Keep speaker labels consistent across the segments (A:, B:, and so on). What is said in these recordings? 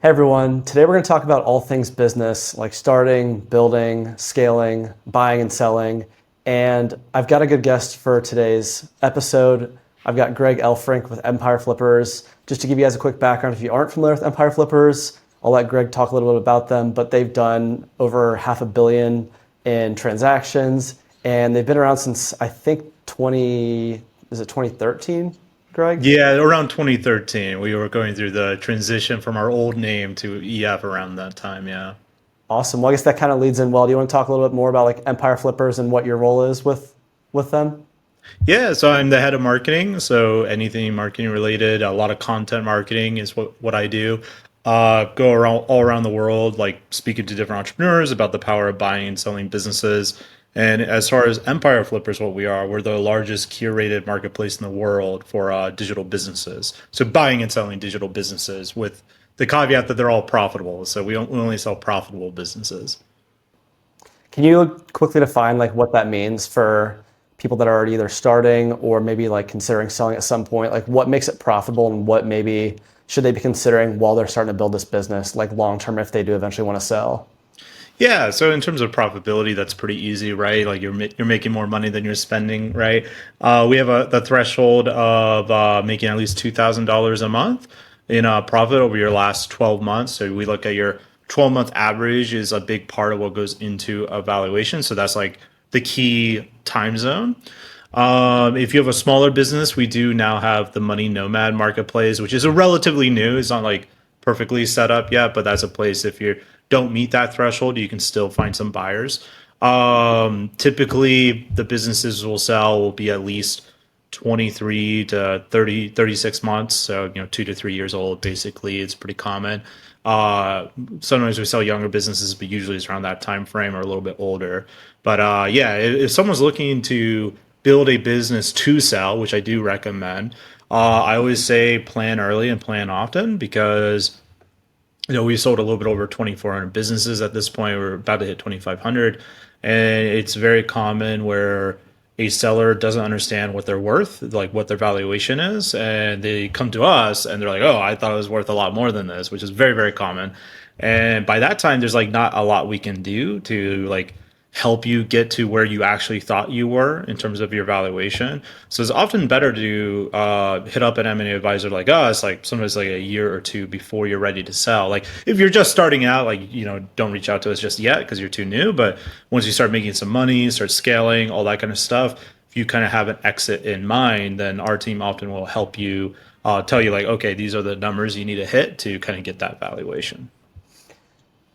A: Hey everyone, today we're going to talk about all things business, like starting, building, scaling, buying and selling. And I've got a good guest for today's episode. I've got Greg Elfrink with Empire Flippers. Just to give you guys a quick background, if you aren't familiar with Empire Flippers, I'll let Greg talk a little bit about them, but they've done over $500 million in transactions, and they've been around since I think 2013, Greg?
B: Yeah, around 2013, we were going through the transition from our old name to EF around that time. Yeah.
A: Awesome. Well, I guess that kind of leads in well. Do you want to talk a little bit more about like Empire Flippers and what your role is with them?
B: Yeah, so I'm the head of marketing. So anything marketing related, a lot of content marketing is what I do. Go around all around the world, like speaking to different entrepreneurs about the power of buying and selling businesses. And as far as Empire Flippers, what we are, we're the largest curated marketplace in the world for digital businesses. So buying and selling digital businesses with the caveat that they're all profitable. So we only sell profitable businesses.
A: Can you quickly define like what that means for people that are already either starting or maybe like considering selling at some point? Like what makes it profitable and what maybe should they be considering while they're starting to build this business, like long term if they do eventually want to sell?
B: Yeah, so in terms of profitability, that's pretty easy, right? Like you're making more money than you're spending, right? We have the threshold of making at least $2,000 a month in profit over your last 12 months. So we look at your 12-month average is a big part of what goes into a valuation. So that's like the key time zone. If you have a smaller business, we do now have the Money Nomad marketplace, which is a relatively new. It's not like perfectly set up yet, but that's a place if you don't meet that threshold, you can still find some buyers. Typically, the businesses will be at least 23 to 30, 36 months. So, 2 to 3 years old, basically, it's pretty common. Sometimes we sell younger businesses, but usually it's around that time frame or a little bit older. But yeah, if someone's looking to build a business to sell, which I do recommend, I always say plan early and plan often because we sold a little bit over 2,400 businesses at this point. We're about to hit 2,500, and it's very common where a seller doesn't understand what they're worth, like what their valuation is, and they come to us and they're like, "Oh, I thought it was worth a lot more than this," which is very, very common. And by that time, there's like not a lot we can do to like help you get to where you actually thought you were in terms of your valuation. So it's often better to hit up an M&A advisor like us, like sometimes like a year or two before you're ready to sell. Like if you're just starting out, like, don't reach out to us just yet because you're too new. But once you start making some money, start scaling, all that kind of stuff, if you kind of have an exit in mind, then our team often will help you tell you like, okay, these are the numbers you need to hit to kind of get that valuation.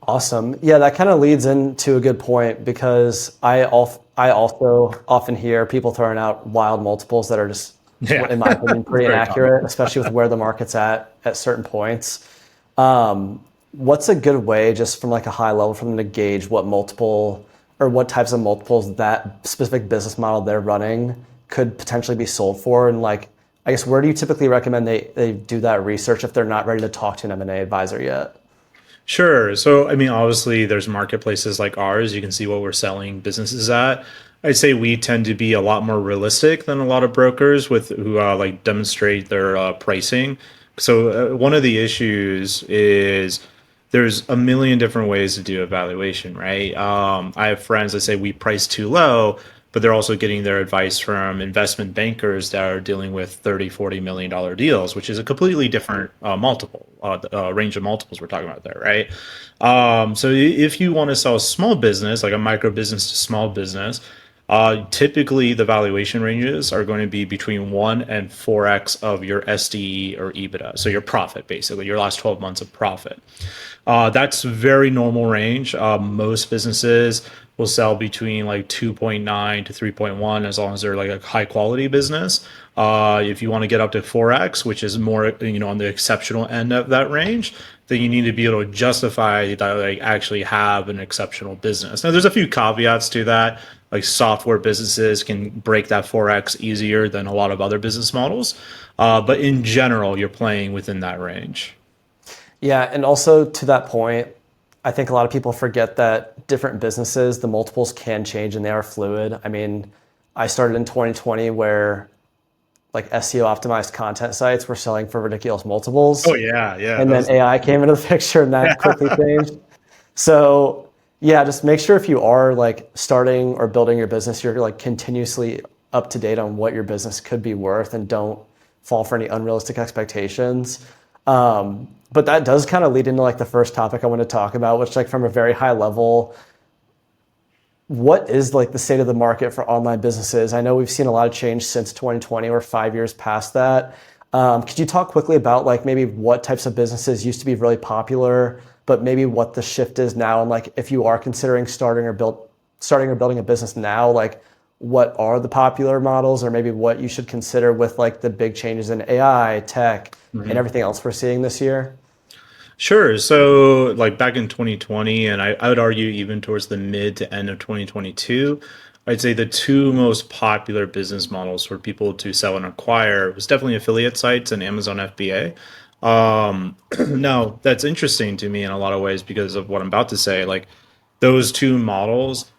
A: Awesome. Yeah, that kind of leads into a good point because I also often hear people throwing out wild multiples that are just,
B: Yeah,
A: in my opinion,
B: it's
A: pretty
B: very common.
A: inaccurate, especially with where the market's at certain points. What's a good way, just from like a high level, for them to gauge what multiple or what types of multiples that specific business model they're running could potentially be sold for? And like, I guess, where do you typically recommend they do that research if they're not ready to talk to an M&A advisor yet?
B: Sure. So, I mean, obviously, there's marketplaces like ours. You can see what we're selling businesses at. I'd say we tend to be a lot more realistic than a lot of brokers with who like demonstrate their pricing. So, one of the issues is there's a million different ways to do evaluation, right? I have friends that say we price too low, but they're also getting their advice from investment bankers that are dealing with 30, $40 million deals, which is a completely different multiple range of multiples we're talking about there, right? So if you want to sell a small business, like a micro business to small business, typically the valuation ranges are going to be between 1 and 4x of your SDE or EBITDA. So your profit, basically, your last 12 months of profit. That's very normal range. Most businesses will sell between like 2.9 to 3.1 as long as they're like a high quality business. If you want to get up to 4x, which is more, on the exceptional end of that range, then you need to be able to justify that like actually have an exceptional business. Now, there's a few caveats to that. Like software businesses can break that 4x easier than a lot of other business models. But in general, you're playing within that range.
A: Yeah, and also to that point, I think a lot of people forget that different businesses, the multiples can change and they are fluid. I mean, I started in 2020 where like SEO optimized content sites were selling for ridiculous
B: Oh
A: multiples.
B: yeah, yeah.
A: And
B: That
A: then
B: was
A: AI came into the picture and that quickly changed. So yeah, just make sure if you are like starting or building your business, you're like continuously up to date on what your business could be worth and don't fall for any unrealistic expectations. But that does kind of lead into like the first topic I want to talk about, which like from a very high level, what is like the state of the market for online businesses? I know we've seen a lot of change since 2020 or 5 years past that. Could you talk quickly about like maybe what types of businesses used to be really popular, but maybe what the shift is now, and like if you are considering starting or building a business now, like what are the popular models, or maybe what you should consider with like the big changes in AI, tech, and
B: Mhm.
A: everything else we're seeing this year?
B: Sure. So, like back in 2020, and I would argue even towards the mid to end of 2022, I'd say the two most popular business models for people to sell and acquire was definitely affiliate sites and Amazon FBA. Now, that's interesting to me in a lot of ways because of what I'm about to say. Like, those two models,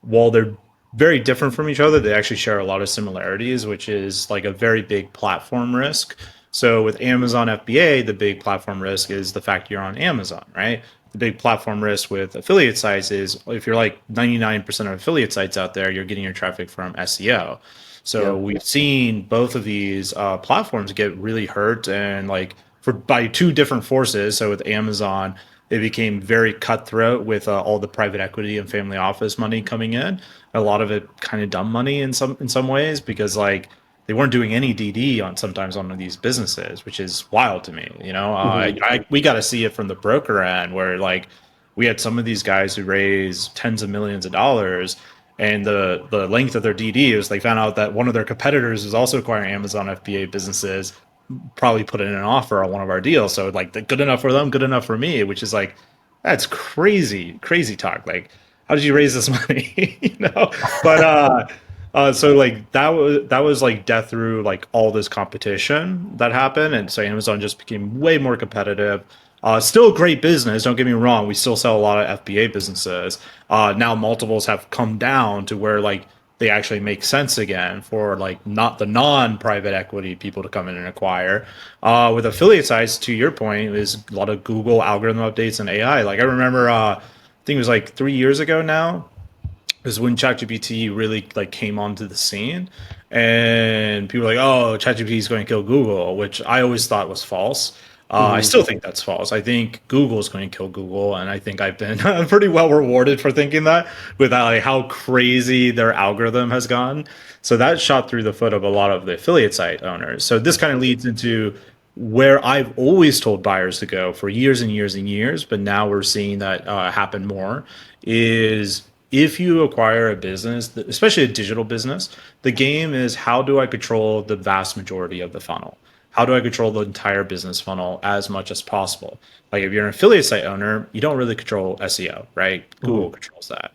B: while they're very different from each other, they actually share a lot of similarities, which is like a very big platform risk. So with Amazon FBA, the big platform risk is the fact you're on Amazon, right? The big platform risk with affiliate sites is if you're like 99% of affiliate sites out there, you're getting your traffic from SEO. So
A: Yep.
B: we've seen both of these platforms get really hurt and like for by two different forces. So with Amazon, it became very cutthroat with all the private equity and family office money coming in. A lot of it kind of dumb money in some ways because like they weren't doing any DD on sometimes on these businesses, which is wild to me. You know,
A: Mhm.
B: we got to see it from the broker end where like we had some of these guys who raise tens of millions of dollars. And the length of their DD is they found out that one of their competitors is also acquiring Amazon FBA businesses, probably put in an offer on one of our deals. So like good enough for them, good enough for me, which is like that's crazy, crazy talk. Like, how did you raise this money? You know? But so like that was like death through like all this competition that happened, and so Amazon just became way more competitive. Still a great business. Don't get me wrong. We still sell a lot of FBA businesses. Now multiples have come down to where like they actually make sense again for like not the non-private equity people to come in and acquire. With affiliate sites, to your point, is a lot of Google algorithm updates and AI. Like I remember, I think it was like 3 years ago now, is when ChatGPT really like came onto the scene, and people were like, "Oh, ChatGPT is going to kill Google," which I always thought was false. I
A: Mhm.
B: still think that's false. I think Google is going to kill Google, and I think I've been pretty well rewarded for thinking that with like how crazy their algorithm has gone. So that shot through the foot of a lot of the affiliate site owners. So this kind of leads into where I've always told buyers to go for years and years and years, but now we're seeing that happen more is if you acquire a business, especially a digital business, the game is how do I control the vast majority of the funnel? How do I control the entire business funnel as much as possible? Like if you're an affiliate site owner, you don't really control SEO, right? Google
A: Mhm.
B: controls that.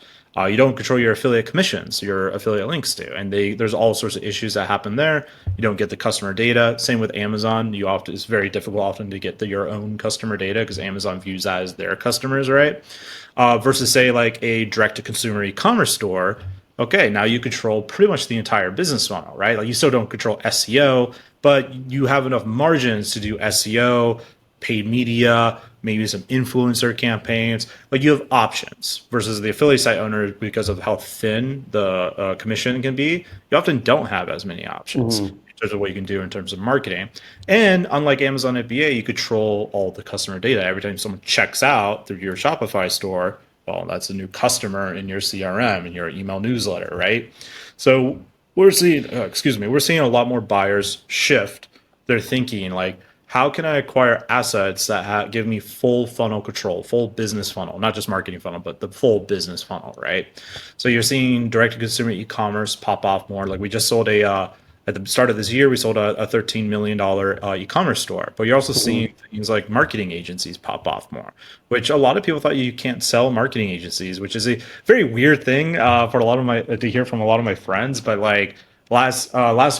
B: You don't control your affiliate commissions, your affiliate links do, and there's all sorts of issues that happen there. You don't get the customer data. Same with Amazon. It's very difficult often to get your own customer data because Amazon views that as their customers, right? Versus say like a direct to consumer e-commerce store. Okay, now you control pretty much the entire business model, right? Like you still don't control SEO, but you have enough margins to do SEO, paid media, maybe some influencer campaigns. Like you have options versus the affiliate site owners because of how thin the commission can be. You often don't have as many options
A: Mhm.
B: in terms of what you can do in terms of marketing. And unlike Amazon FBA, you control all the customer data. Every time someone checks out through your Shopify store, well, that's a new customer in your CRM and your email newsletter, right? So we're seeing a lot more buyers shift their thinking like, how can I acquire assets that give me full funnel control, full business funnel, not just marketing funnel, but the full business funnel, right? So you're seeing direct to consumer e-commerce pop off more. Like we just sold at the start of this year, we sold a $13 million e-commerce store, but you're also
A: Mhm.
B: seeing things like marketing agencies pop off more, which a lot of people thought you can't sell marketing agencies, which is a very weird thing for a lot of my to hear from a lot of my friends. But like last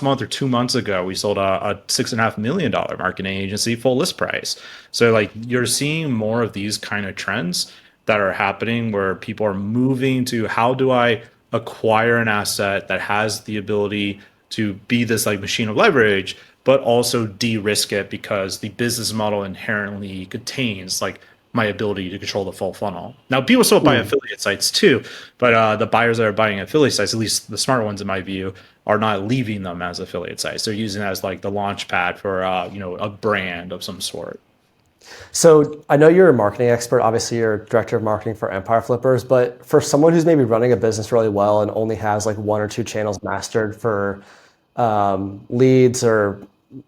B: month or 2 months ago, we sold a $6.5 million marketing agency full list price. So like you're seeing more of these kind of trends that are happening where people are moving to how do I acquire an asset that has the ability to be this like machine of leverage, but also de-risk it because the business model inherently contains like my ability to control the full funnel. Now, people still buy
A: Mm.
B: affiliate sites too, but the buyers that are buying affiliate sites, at least the smart ones in my view, are not leaving them as affiliate sites. They're using it as like the launch pad for a brand of some sort.
A: So I know you're a marketing expert. Obviously, you're director of marketing for Empire Flippers. But for someone who's maybe running a business really well and only has like one or two channels mastered for leads or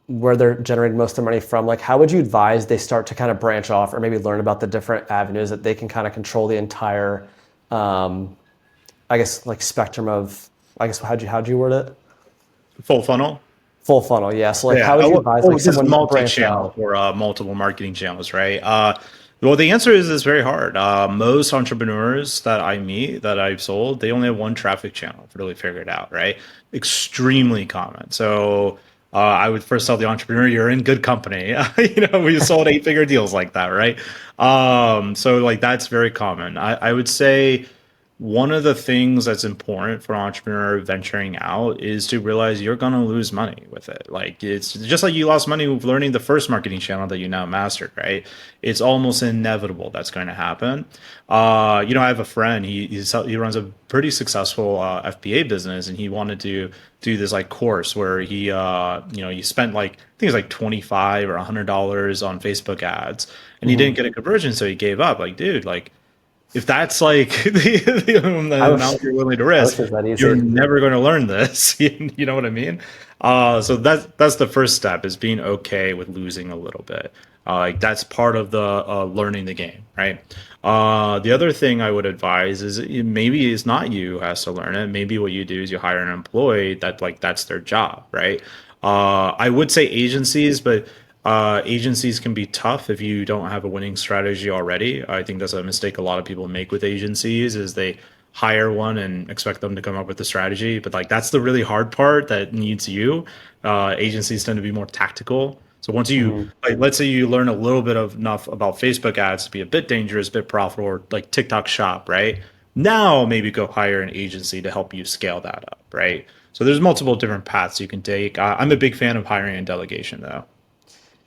A: where they're generating most of their money from, like how would you advise they start to kind of branch off or maybe learn about the different avenues that they can kind of control the entire, um, I guess, like spectrum of, I guess, how'd you word it?
B: Full funnel.
A: Full funnel. Yeah. So like,
B: Yeah.
A: how would you advise like
B: This is
A: someone branching
B: multi-channel
A: out?
B: or multiple marketing channels, right? Well, the answer is it's very hard. Most entrepreneurs that I meet that I've sold, they only have one traffic channel to really figure it out, right? Extremely common. So I would first tell the entrepreneur, you're in good company. We sold eight-figure deals like that, right? So like that's very common. I would say one of the things that's important for an entrepreneur venturing out is to realize you're going to lose money with it. Like it's just like you lost money with learning the first marketing channel that you now mastered, right? It's almost inevitable that's going to happen. I have a friend, he runs a pretty successful FBA business, and he wanted to do this like course where he spent like, I think it was like 25 or $100 on Facebook ads, and he didn't
A: Mhm.
B: get a conversion. So he gave up. Like, dude, like, if that's like the
A: I wish,
B: amount you're willing to
A: I wish
B: risk,
A: it was that
B: you're
A: easy.
B: never going to learn this. You know what I mean? So that's the first step, is being okay with losing a little bit. Like that's part of the learning the game, right? The other thing I would advise is maybe it's not you who has to learn it. Maybe what you do is you hire an employee that like that's their job, right? I would say agencies, but agencies can be tough if you don't have a winning strategy already. I think that's a mistake a lot of people make with agencies, is they hire one and expect them to come up with a strategy. But like that's the really hard part that needs you. Agencies tend to be more tactical. So once you
A: Mhm.
B: like, let's say you learn a little bit of enough about Facebook ads to be a bit dangerous, a bit profitable, or like TikTok Shop, right? Now maybe go hire an agency to help you scale that up, right? So there's multiple different paths you can take. I'm a big fan of hiring and delegation, though.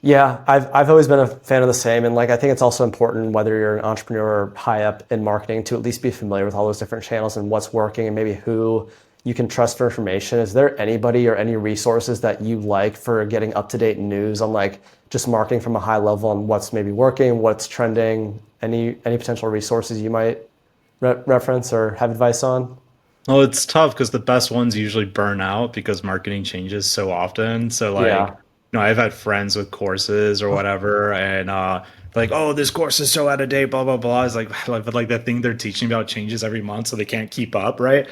A: Yeah, I've always been a fan of the same, and like I think it's also important whether you're an entrepreneur or high up in marketing to at least be familiar with all those different channels and what's working and maybe who you can trust for information. Is there anybody or any resources that you like for getting up to date news on like just marketing from a high level and what's maybe working, what's trending? Any potential resources you might reference or have advice on?
B: Well, it's tough because the best ones usually burn out because marketing changes so often. So like,
A: Yeah.
B: I've had friends with courses or whatever, and like, oh, this course is so out of date, blah blah blah. It's like, but like that thing they're teaching about changes every month, so they can't keep up, right?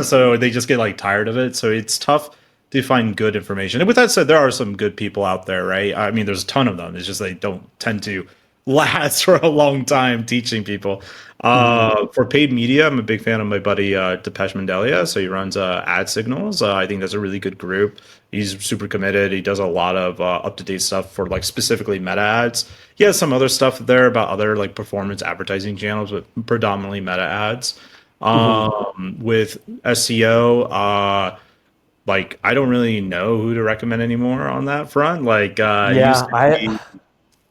B: So they just get like tired of it. So it's tough to find good information. And with that said, there are some good people out there, right? I mean, there's a ton of them. It's just they don't tend to last for a long time teaching people.
A: Mhm.
B: For paid media, I'm a big fan of my buddy Depeche Mandelia. So he runs Ad Signals. I think that's a really good group. He's super committed. He does a lot of up to date stuff for like specifically meta ads. He has some other stuff there about other like performance advertising channels, but predominantly meta ads.
A: Mhm.
B: With SEO, like I don't really know who to recommend anymore on that front. Like it used
A: Yeah,
B: to be,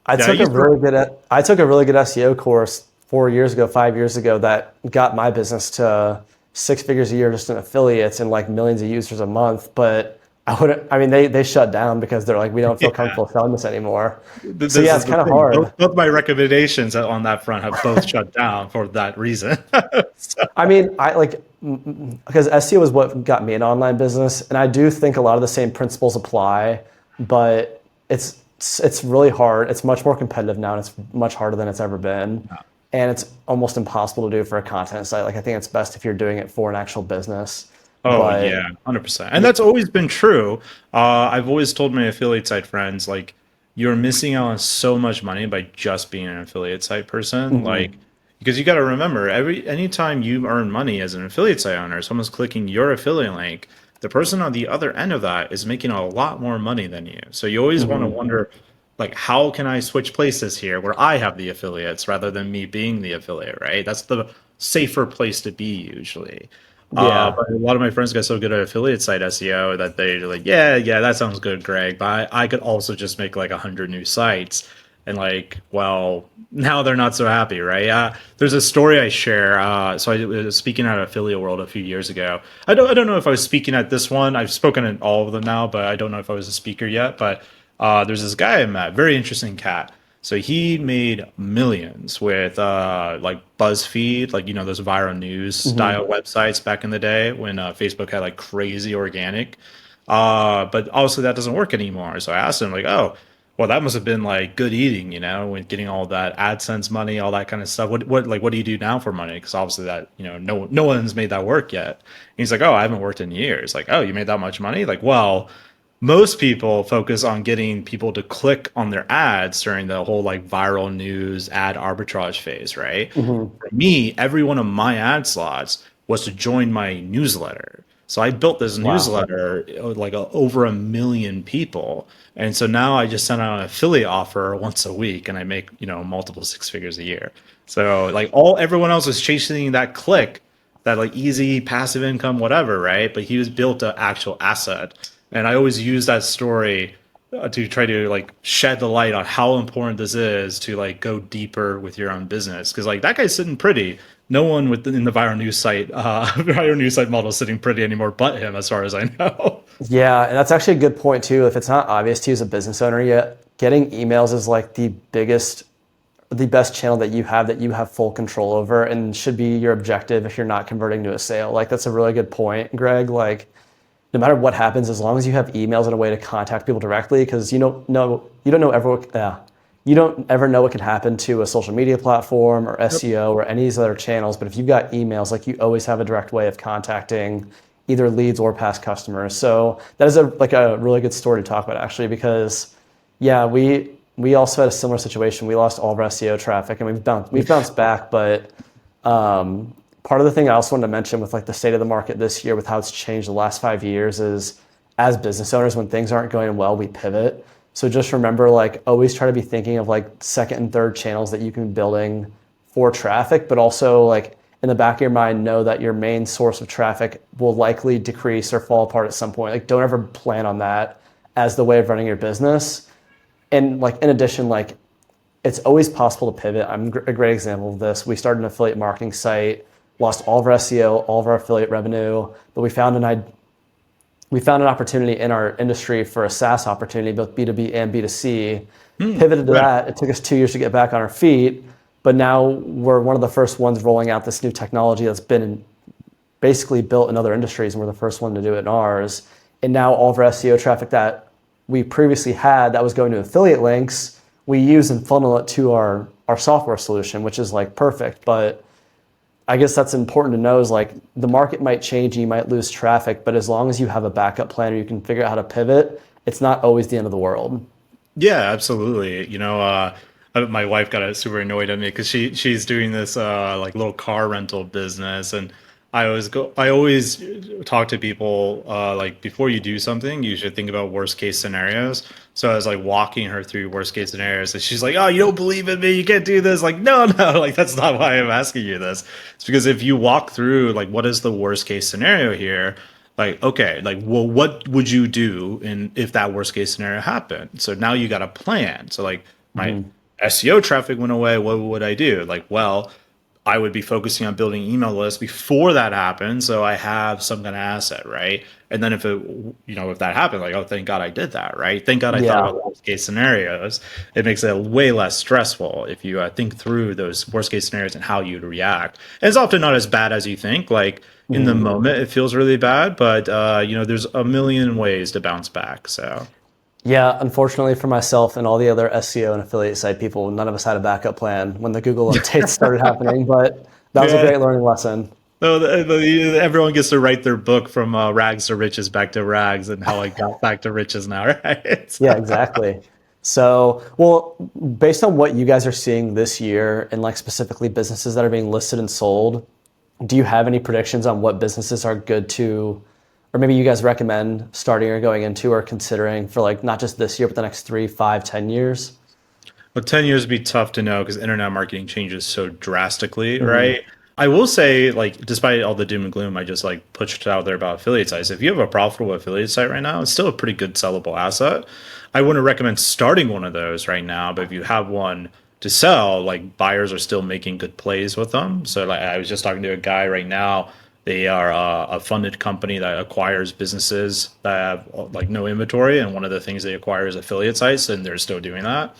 A: I
B: yeah, it
A: took a
B: used to,
A: really I took a really good SEO course 4 years ago, 5 years ago that got my business to six figures a year just in affiliates and like millions of users a month. But I mean, they shut down because they're like, we don't feel
B: yeah.
A: comfortable selling this anymore. So
B: This
A: yeah,
B: is
A: it's
B: the
A: kind of
B: thing. Both,
A: hard.
B: both my recommendations on that front have both shut down for that reason. So,
A: I mean, I like because SEO is what got me an online business, and I do think a lot of the same principles apply, but it's really hard. It's much more competitive now, and it's much harder than it's ever been, and it's almost impossible to do for a content site. Like I think it's best if you're doing it for an actual business,
B: oh
A: but
B: yeah, 100%. And that's always been true. I've always told my affiliate site friends, like, you're missing out on so much money by just being an affiliate site person. Like,
A: mhm,
B: because you got to remember, anytime you earn money as an affiliate site owner, someone's clicking your affiliate link, the person on the other end of that is making a lot more money than you. So you always want to
A: mhm.
B: wonder, like, how can I switch places here where I have the affiliates rather than me being the affiliate, right? That's the safer place to be usually.
A: Yeah.
B: But a lot of my friends got so good at affiliate site SEO that they're like, yeah, that sounds good, Greg. But I could also just make like 100 new sites. And like, well, now they're not so happy, right? There's a story I share. So I was speaking at Affiliate World a few years ago. I don't know if I was speaking at this one. I've spoken at all of them now, but I don't know if I was a speaker yet. But there's this guy I met, very interesting cat. So he made millions with like BuzzFeed, like those viral news
A: Hmm.
B: style websites back in the day when Facebook had like crazy organic. But obviously that doesn't work anymore. So I asked him like, oh, well, that must have been like good eating, when getting all that AdSense money, all that kind of stuff. What do you do now for money? Because obviously that no one's made that work yet. And he's like, oh, I haven't worked in years. Like, oh, you made that much money? Like, well, most people focus on getting people to click on their ads during the whole like viral news ad arbitrage phase, right?
A: Hmm.
B: For me, every one of my ad slots was to join my newsletter. So I built this
A: Wow.
B: newsletter like over 1 million people. And so now I just send out an affiliate offer once a week and I make, multiple six figures a year. So like everyone else was chasing that click, that like easy passive income, whatever, right? But he was built an actual asset. And I always use that story to try to like shed the light on how important this is to like go deeper with your own business. Because like that guy's sitting pretty. No one within the viral news site, viral news site model is sitting pretty anymore, but him, as far as I know.
A: Yeah, and that's actually a good point too. If it's not obvious to you as a business owner yet, getting emails is like the best channel that you have full control over and should be your objective if you're not converting to a sale. Like that's a really good point, Greg. Like no matter what happens, as long as you have emails and a way to contact people directly, because you don't ever know what can happen to a social media platform or
B: Yep.
A: SEO or any of these other channels. But if you've got emails, like you always have a direct way of contacting either leads or past customers. So that is a really good story to talk about actually, because yeah, we also had a similar situation. We lost all of our SEO traffic and we've bounced back, but part of the thing I also wanted to mention with like the state of the market this year with how it's changed the last 5 years is as business owners, when things aren't going well, we pivot. So just remember, like always try to be thinking of like second and third channels that you can be building for traffic, but also like in the back of your mind, know that your main source of traffic will likely decrease or fall apart at some point. Like don't ever plan on that as the way of running your business. And like in addition, like it's always possible to pivot. I'm a great example of this. We started an affiliate marketing site, lost all of our SEO, all of our affiliate revenue, but we found an opportunity in our industry for a SaaS opportunity, both B2B and B2C. Pivoted to
B: Right.
A: that. It took us 2 years to get back on our feet, but now we're one of the first ones rolling out this new technology that's been basically built in other industries, and we're the first one to do it in ours. And now all of our SEO traffic that we previously had that was going to affiliate links, we use and funnel it to our software solution, which is like perfect. But I guess that's important to know is like the market might change and you might lose traffic, but as long as you have a backup plan or you can figure out how to pivot, it's not always the end of the world.
B: Yeah, absolutely. My wife got super annoyed at me because she's doing this like little car rental business, and I always talk to people like before you do something, you should think about worst case scenarios. So I was like walking her through worst case scenarios, and she's like, "Oh, you don't believe in me? You can't do this." Like, no, no, like that's not why I'm asking you this. It's because if you walk through like what is the worst case scenario here, like okay, like well what would you do in if that worst case scenario happened? So now you got a plan. So like my
A: Mhm.
B: SEO traffic went away, what would I do? Like, well, I would be focusing on building email lists before that happened, so I have some kind of asset, right? And then if that happened, like, oh, thank God I did that, right? Thank God I thought
A: Yeah.
B: about the worst case scenarios. It makes it way less stressful if you think through those worst case scenarios and how you'd react. And it's often not as bad as you think. Like in the
A: Mhm.
B: moment, it feels really bad, but there's a million ways to bounce back. So.
A: Yeah, unfortunately for myself and all the other SEO and affiliate site people, none of us had a backup plan when the Google updates started happening, but that was a
B: Yeah.
A: great learning lesson.
B: No, everyone gets to write their book from rags to riches back to rags and how I got back to riches now, right?
A: Yeah, exactly. So, well, based on what you guys are seeing this year and like specifically businesses that are being listed and sold, do you have any predictions on what businesses are good to, or maybe you guys recommend starting or going into or considering for like not just this year, but the next 3, 5, 10 years?
B: Well, 10 years would be tough to know because internet marketing changes so drastically,
A: Hmm.
B: right? I will say, like, despite all the doom and gloom I just like pushed out there about affiliate sites, if you have a profitable affiliate site right now, it's still a pretty good sellable asset. I wouldn't recommend starting one of those right now, but if you have one to sell, like buyers are still making good plays with them. So like I was just talking to a guy right now. They are a funded company that acquires businesses that have like no inventory, and one of the things they acquire is affiliate sites, and they're still doing that.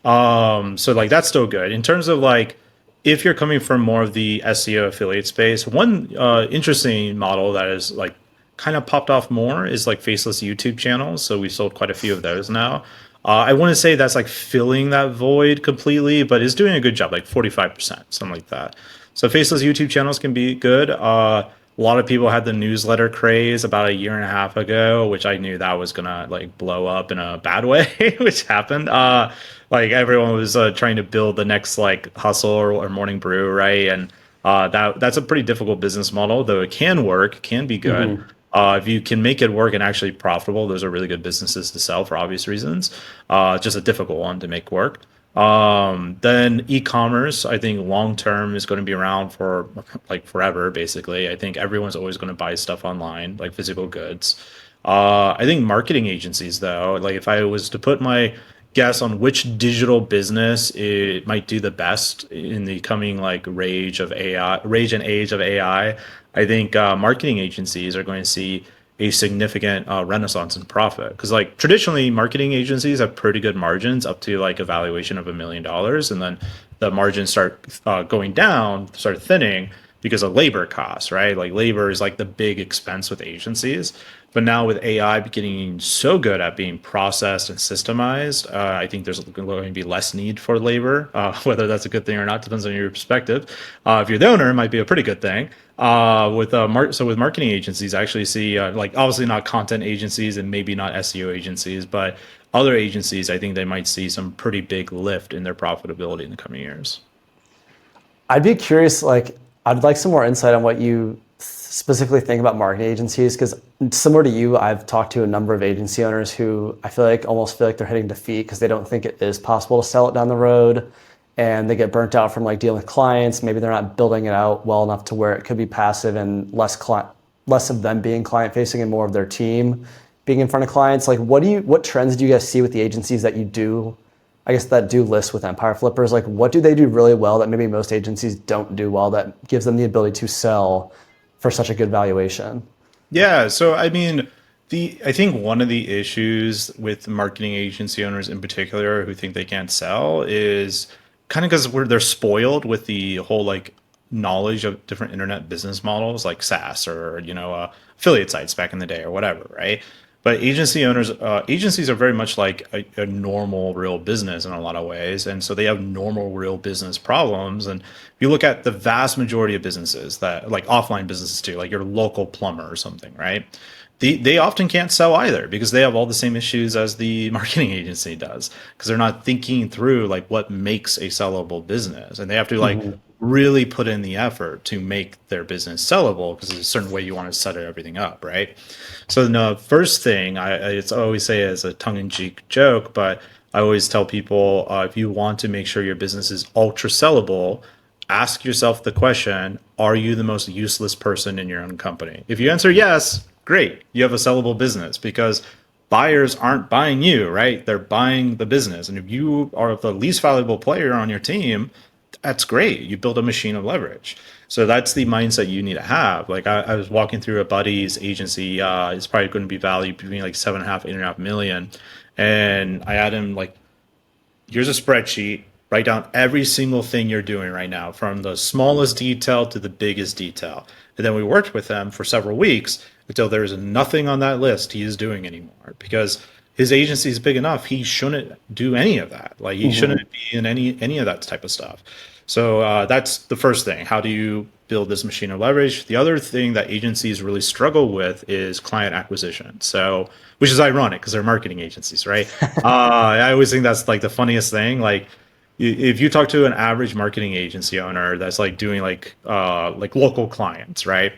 B: So like that's still good in terms of like if you're coming from more of the SEO affiliate space. One interesting model that is like kind of popped off more is like faceless YouTube channels. So we sold quite a few of those now. I wouldn't say that's like filling that void completely, but it's doing a good job, like 45%, something like that. So faceless YouTube channels can be good. A lot of people had the newsletter craze about a year and a half ago, which I knew that was gonna like blow up in a bad way, which happened. Like everyone was trying to build the next like hustle or morning brew, right? And that's a pretty difficult business model, though it can work, can be good.
A: Hmm.
B: If you can make it work and actually profitable, those are really good businesses to sell for obvious reasons. Just a difficult one to make work. Then e-commerce, I think long term is going to be around for like forever, basically. I think everyone's always going to buy stuff online, like physical goods. I think marketing agencies, though, like if I was to put my guess on which digital business it might do the best in the coming like rage and age of I think marketing agencies are going to see a significant renaissance in profit because like traditionally marketing agencies have pretty good margins up to like a valuation of $1 million, and then the margins start thinning because of labor costs, right? Like labor is like the big expense with agencies. But now with AI getting so good at being processed and systemized, I think there's going to be less need for labor. Whether that's a good thing or not depends on your perspective. If you're the owner, it might be a pretty good thing. With marketing agencies, I actually see like obviously not content agencies and maybe not SEO agencies, but other agencies, I think they might see some pretty big lift in their profitability in the coming years.
A: I'd be curious, like, I'd like some more insight on what you specifically think about marketing agencies, because similar to you, I've talked to a number of agency owners who I feel like almost feel like they're hitting defeat because they don't think it is possible to sell it down the road, and they get burnt out from like dealing with clients. Maybe they're not building it out well enough to where it could be passive and less of them being client facing and more of their team being in front of clients. Like, what trends do you guys see with the agencies that you do, I guess, that do list with Empire Flippers? Like, what do they do really well that maybe most agencies don't do well that gives them the ability to sell for such a good valuation?
B: Yeah, so I mean, the I think one of the issues with marketing agency owners in particular who think they can't sell is kind of because they're spoiled with the whole like knowledge of different internet business models like SaaS or affiliate sites back in the day or whatever, right? But agencies are very much like a normal real business in a lot of ways, and so they have normal real business problems. And if you look at the vast majority of businesses that like offline businesses too, like your local plumber or something, right? They often can't sell either because they have all the same issues as the marketing agency does because they're not thinking through like what makes a sellable business, and they have to like
A: Hmm.
B: really put in the effort to make their business sellable because there's a certain way you want to set everything up, right? So the first thing I always say as a tongue-in-cheek joke, but I always tell people if you want to make sure your business is ultra sellable, ask yourself the question: are you the most useless person in your own company? If you answer yes, great, you have a sellable business because buyers aren't buying you, right? They're buying the business. And if you are the least valuable player on your team, that's great. You build a machine of leverage. So that's the mindset you need to have. Like I was walking through a buddy's agency. It's probably going to be valued between like 7.5, 8.5 million. And I had him like, here's a spreadsheet. Write down every single thing you're doing right now, from the smallest detail to the biggest detail. And then we worked with them for several weeks until there's nothing on that list he is doing anymore because his agency is big enough. He shouldn't do any of that. Like he
A: Hmm.
B: shouldn't be in any of that type of stuff. So that's the first thing. How do you build this machine of leverage? The other thing that agencies really struggle with is client acquisition. So, which is ironic because they're marketing agencies, right? I always think that's like the funniest thing. Like if you talk to an average marketing agency owner that's like doing like local clients, right?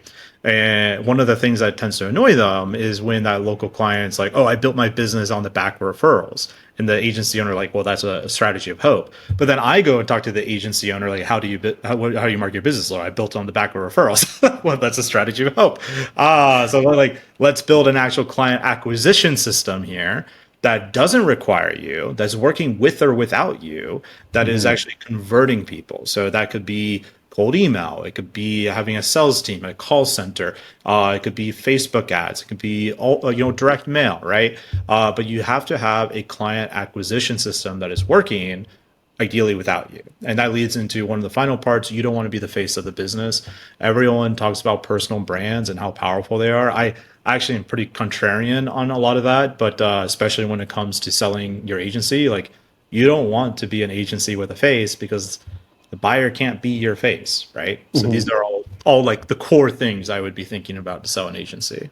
B: And one of the things that tends to annoy them is when that local client's like, "Oh, I built my business on the back of referrals," and the agency owner like, "Well, that's a strategy of hope." But then I go and talk to the agency owner like, how do you market your business?" "Well, I built it on the back of referrals." Well, that's a strategy of hope. So like, let's build an actual client acquisition system here that doesn't require you, that's working with or without you, that is actually converting people. So that could be cold email, it could be having a sales team, a call center, it could be Facebook ads, it could be all direct mail, right? But you have to have a client acquisition system that is working ideally without you. And that leads into one of the final parts. You don't want to be the face of the business. Everyone talks about personal brands and how powerful they are. I actually am pretty contrarian on a lot of that, but especially when it comes to selling your agency, like you don't want to be an agency with a face because the buyer can't be your face, right? So these are all like the core things I would be thinking about to sell an agency.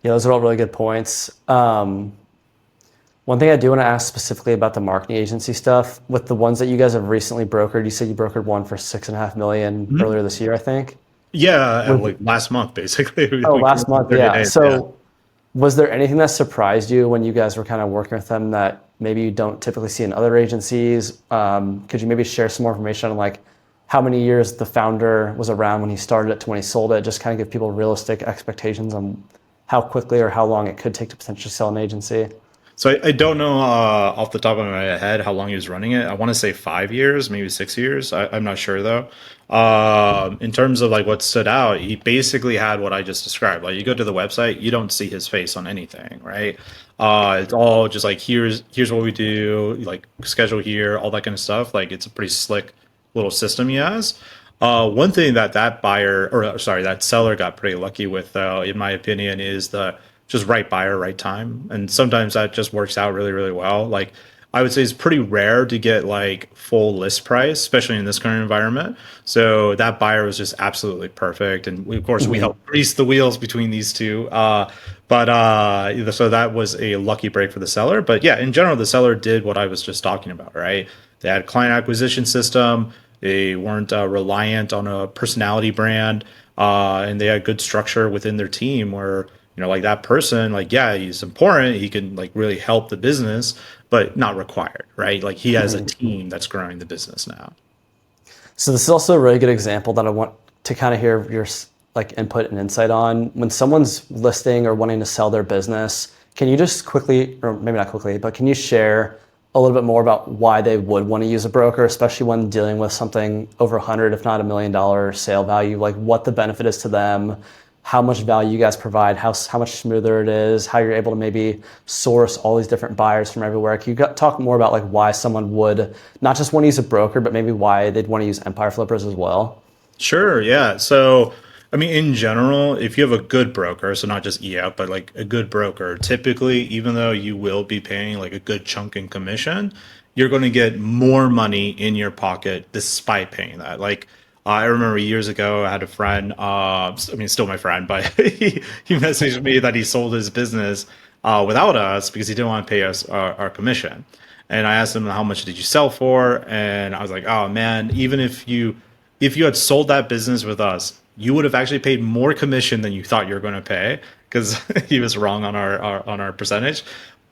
A: Yeah, those are all really good points. One thing I do want to ask specifically about the marketing agency stuff, with the ones that you guys have recently brokered, you said you brokered one for 6.5 million earlier this year, I think.
B: Yeah, like last month, basically.
A: Oh,
B: We
A: last
B: closed in
A: month,
B: 30
A: yeah.
B: days, yeah.
A: So was there anything that surprised you when you guys were kind of working with them that maybe you don't typically see in other agencies? Could you maybe share some more information on like how many years the founder was around when he started it to when he sold it? Just kind of give people realistic expectations on how quickly or how long it could take to potentially sell an agency.
B: So I don't know off the top of my head how long he was running it. I want to say 5 years, maybe 6 years. I'm not sure though. In terms of like what stood out, he basically had what I just described. Like you go to the website, you don't see his face on anything, right? It's all just like here's what we do, like schedule here, all that kind of stuff. Like it's a pretty slick little system he has. One thing that buyer or sorry that seller got pretty lucky with, though, in my opinion, is the just right buyer, right time, and sometimes that just works out really, really well. Like I would say it's pretty rare to get like full list price, especially in this current environment. So that buyer was just absolutely perfect, and of course we helped grease the wheels between these two. But so that was a lucky break for the seller. But yeah, in general, the seller did what I was just talking about, right? They had a client acquisition system. They weren't reliant on a personality brand, and they had good structure within their team where like that person, like yeah, he's important. He can like really help the business, but not required, right? Like he has a team that's growing the business now.
A: So this is also a really good example that I want to kind of hear your like input and insight on. When someone's listing or wanting to sell their business, can you just quickly, or maybe not quickly, but can you share a little bit more about why they would want to use a broker, especially when dealing with something over 100, if not $1 million sale value, like what the benefit is to them, how much value you guys provide, how much smoother it is, how you're able to maybe source all these different buyers from everywhere. Can you talk more about like why someone would not just want to use a broker, but maybe why they'd want to use Empire Flippers as well?
B: Sure, yeah. So, I mean, in general, if you have a good broker, so not just EF, but like a good broker, typically, even though you will be paying like a good chunk in commission, you're going to get more money in your pocket despite paying that. Like, I remember years ago, I had a friend, I mean, still my friend, but he messaged me that he sold his business without us because he didn't want to pay us our commission. And I asked him, how much did you sell for? And I was like, oh man, even if you had sold that business with us, you would have actually paid more commission than you thought you were going to pay because he was wrong on our percentage.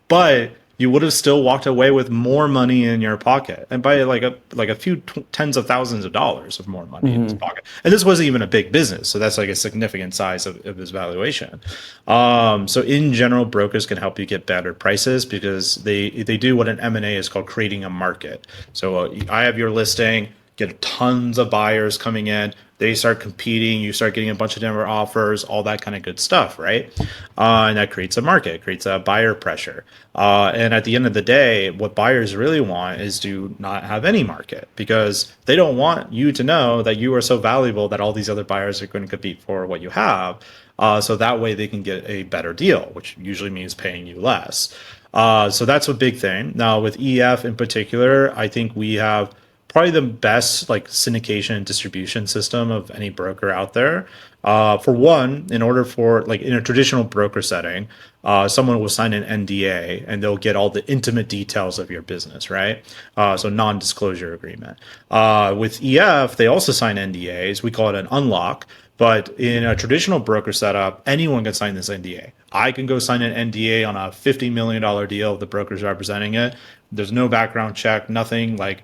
B: But you would have still walked away with more money in your pocket, and by like a few tens of thousands of dollars of more money in his pocket. And this wasn't even a big business, so that's like a significant size of his valuation. So in general, brokers can help you get better prices because they do what an M&A is called, creating a market. So I have your listing, get tons of buyers coming in. They start competing. You start getting a bunch of different offers, all that kind of good stuff, right? And that creates a market, creates a buyer pressure. And at the end of the day, what buyers really want is to not have any market because they don't want you to know that you are so valuable that all these other buyers are going to compete for what you have. So that way they can get a better deal, which usually means paying you less. So that's a big thing. Now with EF in particular, I think we have probably the best like syndication and distribution system of any broker out there. For one, in order for like in a traditional broker setting, someone will sign an NDA and they'll get all the intimate details of your business, right? So non-disclosure agreement. With EF, they also sign NDAs. We call it an unlock. But in a traditional broker setup, anyone can sign this NDA. I can go sign an NDA on a $50 million deal if the broker's representing it. There's no background check, nothing like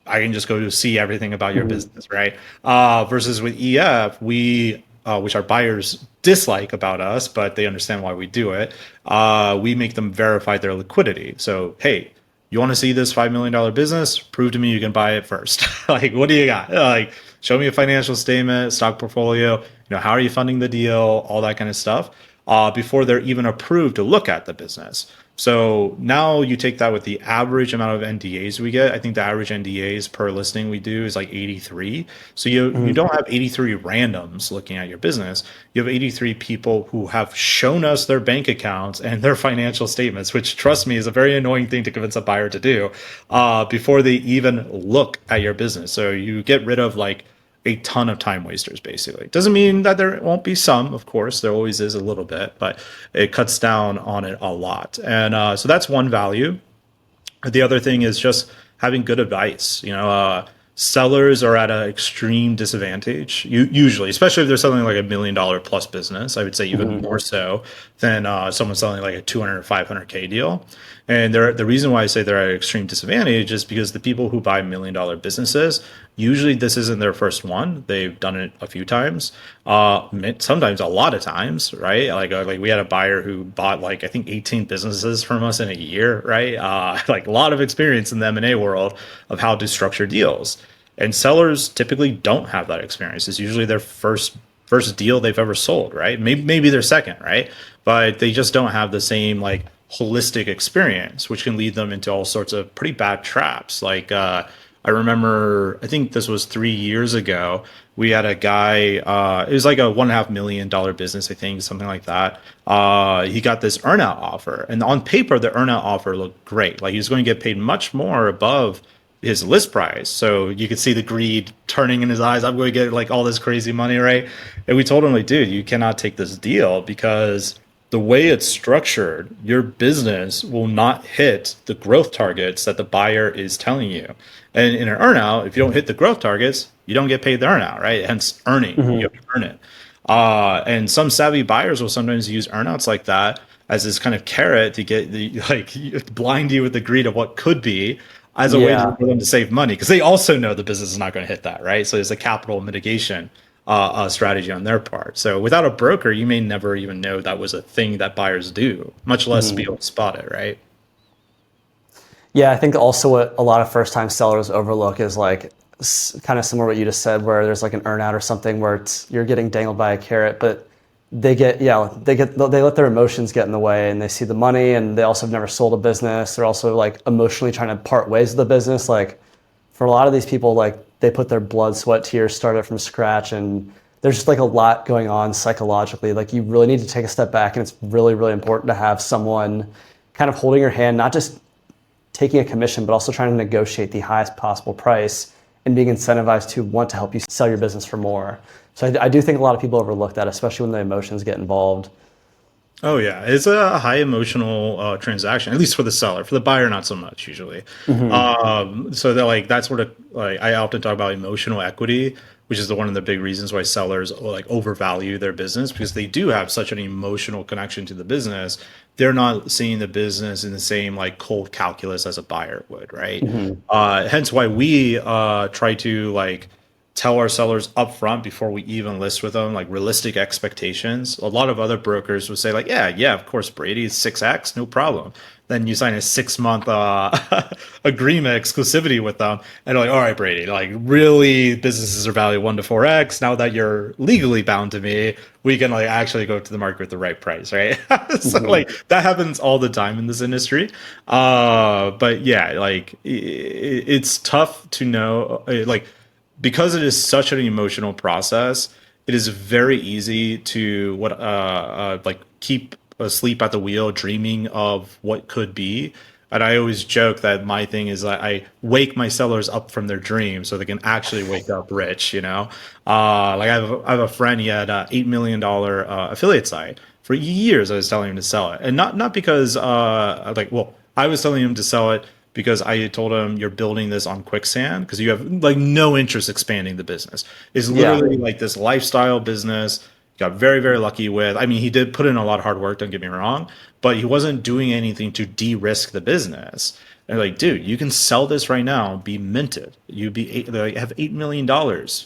B: I can just go to see everything about your
A: Mhm.
B: business, right? Versus with EF, which our buyers dislike about us, but they understand why we do it. We make them verify their liquidity. So, hey, you want to see this $5 million business? Prove to me you can buy it first. Like, what do you got? Like, show me a financial statement, stock portfolio. How are you funding the deal? All that kind of stuff. Before they're even approved to look at the business. So now you take that with the average amount of NDAs we get. I think the average NDAs per listing we do is like 83. So you
A: Mhm.
B: don't have 83 randoms looking at your business. You have 83 people who have shown us their bank accounts and their financial statements, which trust me is a very annoying thing to convince a buyer to do before they even look at your business. So you get rid of like a ton of time wasters basically. Doesn't mean that there won't be some, of course, there always is a little bit, but it cuts down on it a lot. And so that's one value. The other thing is just having good advice. Sellers are at an extreme disadvantage, usually, especially if they're selling like $1 million plus business. I would say even
A: Mhm.
B: more so than someone selling like a 200 or 500K deal. And the reason why I say they're at an extreme disadvantage is because the people who buy $1 million businesses, usually this isn't their first one. They've done it a few times, sometimes a lot of times, right? Like we had a buyer who bought like I think 18 businesses from us in a year, right? Like a lot of experience in the M&A world of how to structure deals. And sellers typically don't have that experience. It's usually their first deal they've ever sold, right? Maybe their second, right? But they just don't have the same like holistic experience, which can lead them into all sorts of pretty bad traps. Like I remember, I think this was 3 years ago. We had a guy. It was like a $1.5 million business, I think, something like that. He got this earnout offer, and on paper, the earnout offer looked great. Like he was going to get paid much more above his list price. So you could see the greed turning in his eyes. I'm going to get like all this crazy money, right? And we told him like, dude, you cannot take this deal because the way it's structured, your business will not hit the growth targets that the buyer is telling you. And in an earnout, if you don't hit the growth targets, you don't get paid the earnout, right? Hence earning. You
A: Mhm.
B: have to earn it. And some savvy buyers will sometimes use earnouts like that as this kind of carrot to get the like blind you with the greed of what could be as a way
A: Yeah.
B: for them to save money because they also know the business is not going to hit that, right? So there's a capital mitigation strategy on their part. So without a broker, you may never even know that was a thing that buyers do, much less be
A: Mhm.
B: able to spot it, right?
A: Yeah, I think also what a lot of first time sellers overlook is like kind of similar to what you just said, where there's like an earnout or something where you're getting dangled by a carrot, but they let their emotions get in the way and they see the money and they also have never sold a business. They're also like emotionally trying to part ways with the business. Like for a lot of these people, like they put their blood, sweat, tears, started from scratch, and there's just like a lot going on psychologically. Like you really need to take a step back, and it's really, really important to have someone kind of holding your hand, not just taking a commission, but also trying to negotiate the highest possible price and being incentivized to want to help you sell your business for more. So I do think a lot of people overlook that, especially when the emotions get involved.
B: Oh yeah, it's a high emotional transaction, at least for the seller. For the buyer, not so much usually.
A: Mm-hmm.
B: So that like that's sort of like I often talk about emotional equity, which is one of the big reasons why sellers like overvalue their business because they do have such an emotional connection to the business. They're not seeing the business in the same like cold calculus as a buyer would, right?
A: Mm-hmm.
B: Hence why we try to like tell our sellers upfront before we even list with them, like realistic expectations. A lot of other brokers would say, like, yeah, of course, Brady is 6x, no problem. Then you sign a 6 month agreement exclusivity with them, and they're like, all right, Brady, like really, businesses are valued 1 to 4x. Now that you're legally bound to me, we can like actually go to the market with the right price, right? So
A: Mm-hmm.
B: like that happens all the time in this industry. But yeah, like it's tough to know, like because it is such an emotional process, it is very easy to like keep asleep at the wheel, dreaming of what could be, And I always joke that my thing is that I wake my sellers up from their dreams so they can actually wake up rich, you know? Like I have a friend, he had a $8 million affiliate site. For years, I was telling him to sell it. And not because, I was telling him to sell it because I told him you're building this on quicksand because you have like no interest expanding the business. It's
A: Yeah.
B: literally like this lifestyle business. Got very, very lucky with. I mean, he did put in a lot of hard work, don't get me wrong, but he wasn't doing anything to de-risk the business. And like, dude, you can sell this right now, be minted. You'd be like, have $8 million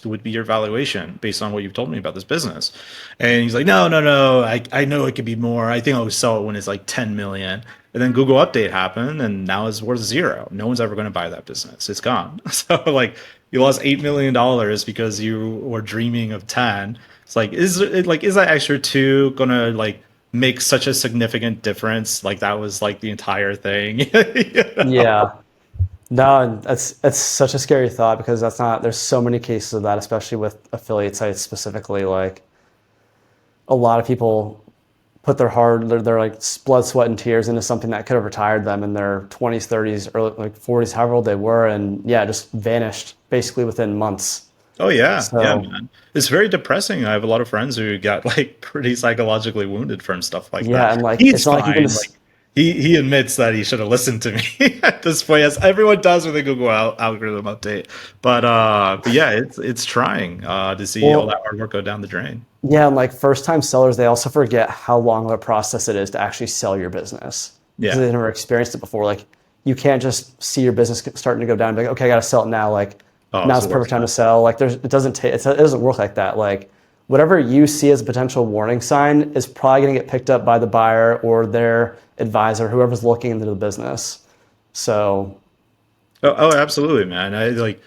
B: would be your valuation based on what you've told me about this business. And he's like, no, no, no. I know it could be more. I think I'll sell it when it's like 10 million. And then Google update happened, and now it's worth zero. No one's ever going to buy that business. It's gone. So like, you lost $8 million because you were dreaming of 10. It's like, is that extra two gonna like make such a significant difference? Like that was like the entire thing. You know?
A: Yeah. No, and that's such a scary thought because that's not, there's so many cases of that, especially with affiliate sites specifically. Like a lot of people put their like blood, sweat, and tears into something that could have retired them in their 20s, 30s, early like 40s, however old they were, and yeah, just vanished basically within months.
B: Oh yeah, yeah,
A: So
B: man. It's very depressing. I have a lot of friends who got like pretty psychologically wounded from stuff like
A: yeah,
B: that.
A: and like
B: He's
A: it's not like you can
B: fine. Like
A: just
B: he admits that he should have listened to me at this point, as everyone does with a Google algorithm update. But yeah, it's trying to see all that
A: well,
B: hard work go down the drain.
A: yeah, and like first time sellers, they also forget how long of a process it is to actually sell your business because
B: Yeah.
A: they've never experienced it before. Like you can't just see your business starting to go down and be like, okay, I gotta sell it now. Like
B: Oh, it's
A: now's
B: the
A: the perfect
B: worst,
A: time to
B: man.
A: sell. Like it doesn't take, it doesn't work like that. Like whatever you see as a potential warning sign is probably gonna get picked up by the buyer or their advisor, whoever's looking into the business. So
B: Oh, absolutely, man. I like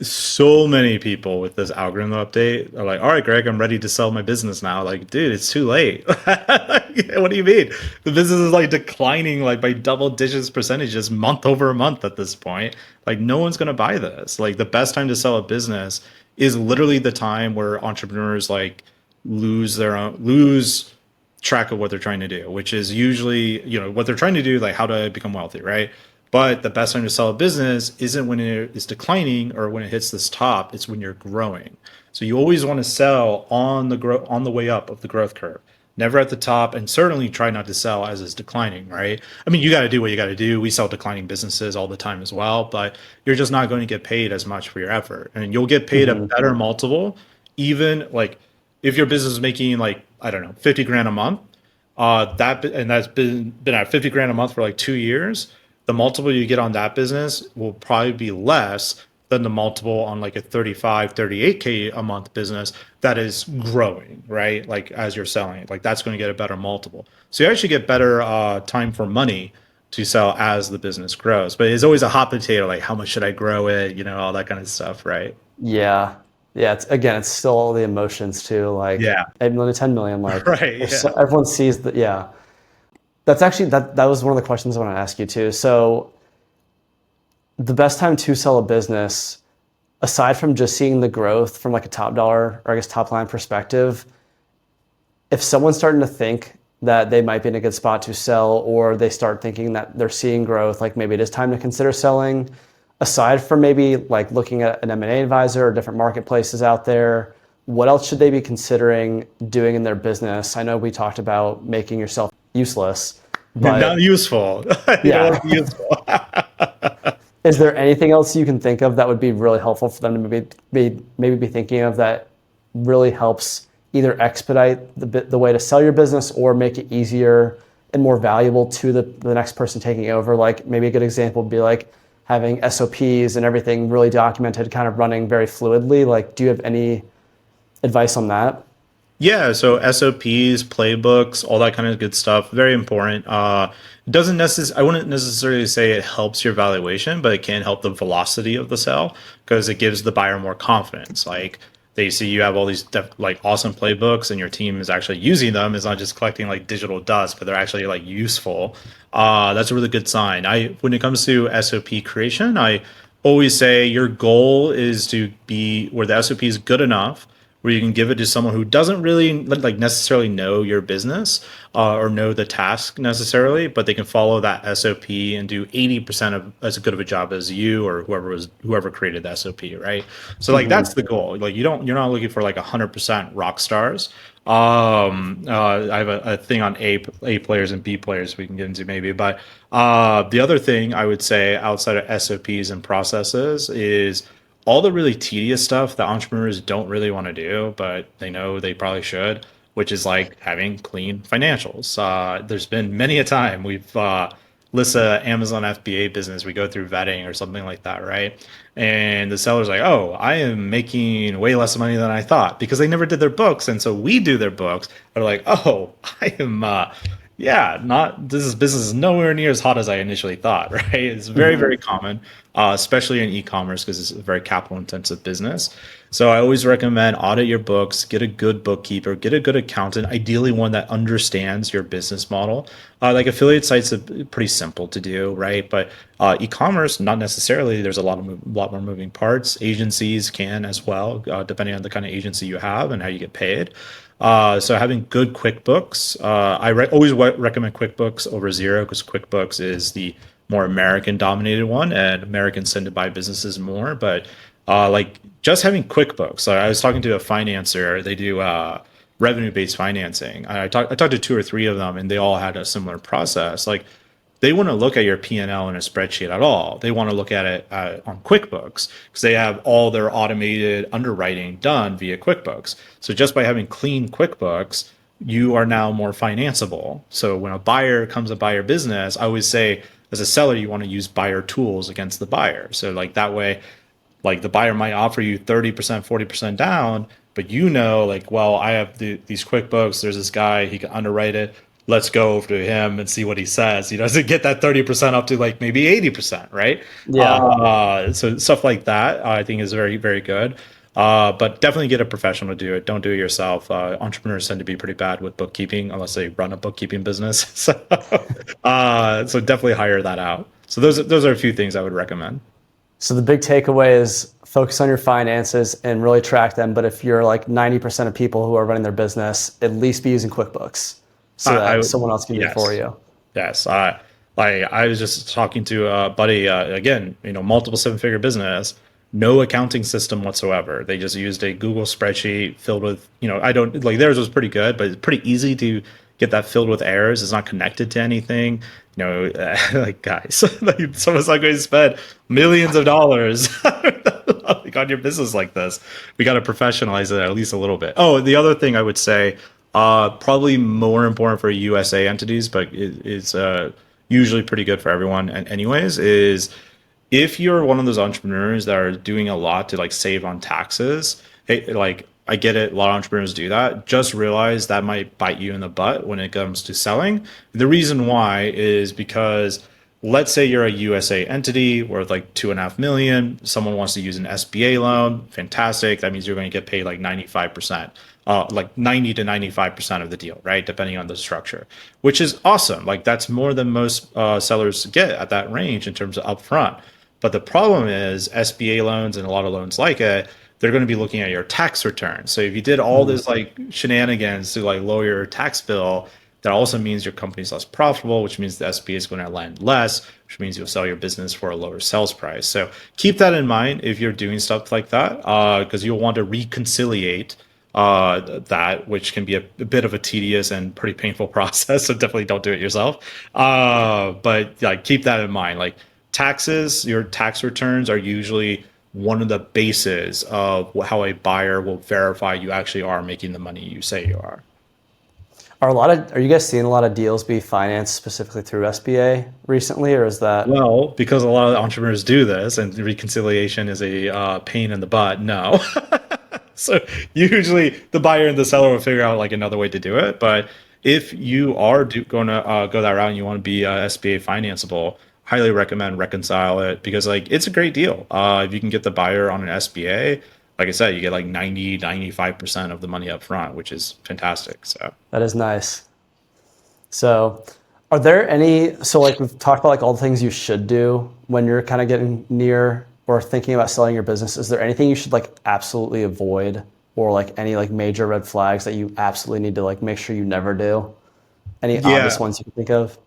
B: so many people with this algorithm update are like, all right, Greg, I'm ready to sell my business now. Like, dude, it's too late. What do you mean? The business is like declining like by double digits percentages month over month at this point. Like, no one's gonna buy this. Like, the best time to sell a business is literally the time where entrepreneurs like lose track of what they're trying to do, which is usually, what they're trying to do, like how to become wealthy, right? But the best time to sell a business isn't when it is declining or when it hits this top, it's when you're growing. So you always want to sell on the way up of the growth curve. Never at the top, and certainly try not to sell as it's declining, right? I mean, you got to do what you got to do. We sell declining businesses all the time as well, but you're just not going to get paid as much for your effort. And you'll get paid a
A: mhm.
B: better multiple, even like if your business is making like, I don't know, 50 grand a month, that's been at 50 grand a month for like 2 years, the multiple you get on that business will probably be less than the multiple on like a 35, 38K a month business that is growing, right? Like as you're selling it, like that's going to get a better multiple. So you actually get better time for money to sell as the business grows. But it's always a hot potato, like how much should I grow it, all that kind of stuff, right?
A: Yeah. Yeah. It's again, it's still all the emotions too. Like
B: Yeah.
A: 8 million, 10 million, like
B: Right.
A: there's
B: Yeah.
A: everyone sees that. Yeah. That's actually, that was one of the questions I want to ask you too. So the best time to sell a business, aside from just seeing the growth from like a top dollar or I guess top line perspective, if someone's starting to think that they might be in a good spot to sell, or they start thinking that they're seeing growth, like maybe it is time to consider selling, aside from maybe like looking at an M&A advisor or different marketplaces out there, what else should they be considering doing in their business? I know we talked about making yourself useless,
B: Not
A: but
B: useful. You don't want
A: yeah.
B: to be useful.
A: Is there anything else you can think of that would be really helpful for them to maybe be thinking of that really helps either expedite the way to sell your business or make it easier and more valuable to the next person taking over? Like maybe a good example would be like having SOPs and everything really documented, kind of running very fluidly. Like, do you have any advice on that?
B: Yeah, so SOPs, playbooks, all that kind of good stuff, very important. It doesn't necessarily, I wouldn't necessarily say it helps your valuation, but it can help the velocity of the sale because it gives the buyer more confidence. Like they see you have all these like awesome playbooks and your team is actually using them. It's not just collecting like digital dust, but they're actually like useful. That's a really good sign. When it comes to SOP creation, I always say your goal is to be where the SOP is good enough where you can give it to someone who doesn't really like necessarily know your business or know the task necessarily, but they can follow that SOP and do 80% of as good of a job as you or whoever created the SOP, right? So like
A: Hmm.
B: that's the goal. Like you're not looking for like 100% rock stars. I have a thing on A players and B players we can get into maybe, but the other thing I would say outside of SOPs and processes is all the really tedious stuff that entrepreneurs don't really want to do, but they know they probably should, which is like having clean financials. There's been many a time we've list a Amazon FBA business, we go through vetting or something like that, right? And the seller's like, "Oh, I am making way less money than I thought," because they never did their books, and so we do their books. They're like, "Oh, I am." Yeah, not this is business is nowhere near as hot as I initially thought, right? It's very,
A: Hmm.
B: very common, especially in e-commerce because it's a very capital intensive business. So I always recommend audit your books, get a good bookkeeper, get a good accountant, ideally one that understands your business model. Like affiliate sites are pretty simple to do, right? But e-commerce, not necessarily. There's a lot more moving parts. Agencies can as well, depending on the kind of agency you have and how you get paid. So having good QuickBooks, always recommend QuickBooks over Zero because QuickBooks is the more American dominated one, and Americans tend to buy businesses more. But like just having QuickBooks, so I was talking to a financer. They do revenue based financing. I talked to two or three of them, and they all had a similar process. Like they wouldn't look at your P&L in a spreadsheet at all. They want to look at it on QuickBooks because they have all their automated underwriting done via QuickBooks. So just by having clean QuickBooks, you are now more financeable. So when a buyer comes to buy your business, I always say as a seller, you want to use buyer tools against the buyer. So like that way, like the buyer might offer you 30%, 40% down, but you know, like, well, I have these QuickBooks, there's this guy, he can underwrite it. Let's go over to him and see what he says. To get that 30% up to like maybe 80%, right?
A: Yeah.
B: So stuff like that, I think is very, very good. But definitely get a professional to do it. Don't do it yourself. Entrepreneurs tend to be pretty bad with bookkeeping unless they run a bookkeeping business. So definitely hire that out. So those are a few things I would recommend.
A: So the big takeaway is focus on your finances and really track them. But if you're like 90% of people who are running their business, at least be using QuickBooks so
B: I
A: that someone else can do it for
B: yes,
A: you.
B: yes. I was just talking to a buddy again. Multiple seven-figure business, no accounting system whatsoever. They just used a Google spreadsheet filled with I don't like theirs was pretty good, but it's pretty easy to get that filled with errors. It's not connected to anything. Like guys, like, someone's not going to spend millions of dollars like on your business like this. We got to professionalize it at least a little bit. Oh, the other thing I would say, probably more important for USA entities, but it's usually pretty good for everyone. And anyways, is if you're one of those entrepreneurs that are doing a lot to like save on taxes, hey, like I get it, a lot of entrepreneurs do that. Just realize that might bite you in the butt when it comes to selling. The reason why is because let's say you're a USA entity worth like 2.5 million. Someone wants to use an SBA loan. Fantastic. That means you're going to get paid like 95%, like 90 to 95% of the deal, right? Depending on the structure, which is awesome. Like that's more than most sellers get at that range in terms of upfront. But the problem is SBA loans and a lot of loans like it, they're going to be looking at your tax return. So if you did all
A: Mhm.
B: this like shenanigans to like lower your tax bill, that also means your company's less profitable, which means the SBA is going to lend less, which means you'll sell your business for a lower sales price. So keep that in mind if you're doing stuff like that, because you'll want to reconciliate that, which can be a bit of a tedious and pretty painful process. So definitely don't do it yourself. But like keep that in mind. Like taxes, your tax returns are usually one of the bases of how a buyer will verify you actually are making the money you say you are.
A: Are you guys seeing a lot of deals be financed specifically through SBA recently, or is that
B: Well, because a lot of entrepreneurs do this, and reconciliation is a pain in the butt. No, so usually the buyer and the seller will figure out like another way to do it. But if you are going to go that route and you want to be SBA financeable, highly recommend reconcile it because like it's a great deal. If you can get the buyer on an SBA, like I said, you get like 90, 95% of the money up front, which is fantastic. So.
A: that is nice? So, are there any, so like we've talked about like all the things you should do when you're kind of getting near or thinking about selling your business. Is there anything you should like absolutely avoid or like any like major red flags that you absolutely need to like make sure you never do? Any obvious
B: Yeah.
A: ones you can think of?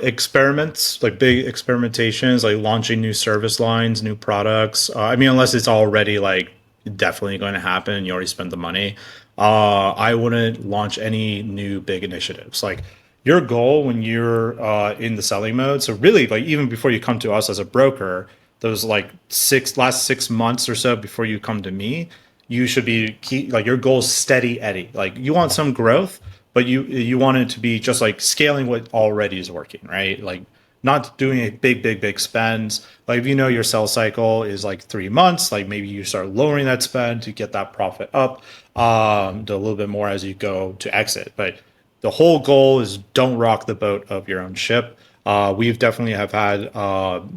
B: Experiments, like big experimentations, like launching new service lines, new products. I mean, unless it's already like definitely going to happen and you already spent the money, I wouldn't launch any new big initiatives. Like your goal when you're in the selling mode. So really, like even before you come to us as a broker, those like last 6 months or so before you come to me, you should be like your goal is steady Eddie. Like you want some growth, but you want it to be just like scaling what already is working, right? Like not doing a big spends. Like if you know your sales cycle is like 3 months, like maybe you start lowering that spend to get that profit up to a little bit more as you go to exit. But the whole goal is don't rock the boat of your own ship. We've definitely have had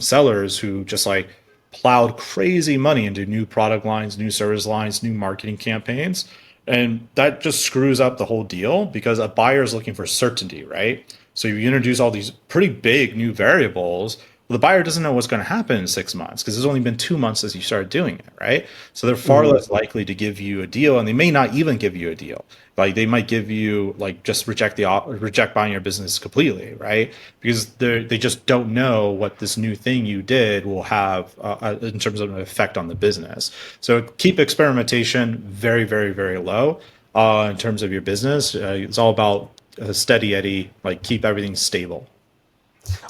B: sellers who just like plowed crazy money into new product lines, new service lines, new marketing campaigns. And that just screws up the whole deal because a buyer is looking for certainty, right? So you introduce all these pretty big new variables. Well, the buyer doesn't know what's going to happen in 6 months because it's only been 2 months since you started doing it, right? So they're far
A: Mhm.
B: less likely to give you a deal, and they may not even give you a deal. Like they might give you like just reject buying your business completely, right? Because they just don't know what this new thing you did will have in terms of an effect on the business. So keep experimentation very low in terms of your business. It's all about steady Eddie, like keep everything stable.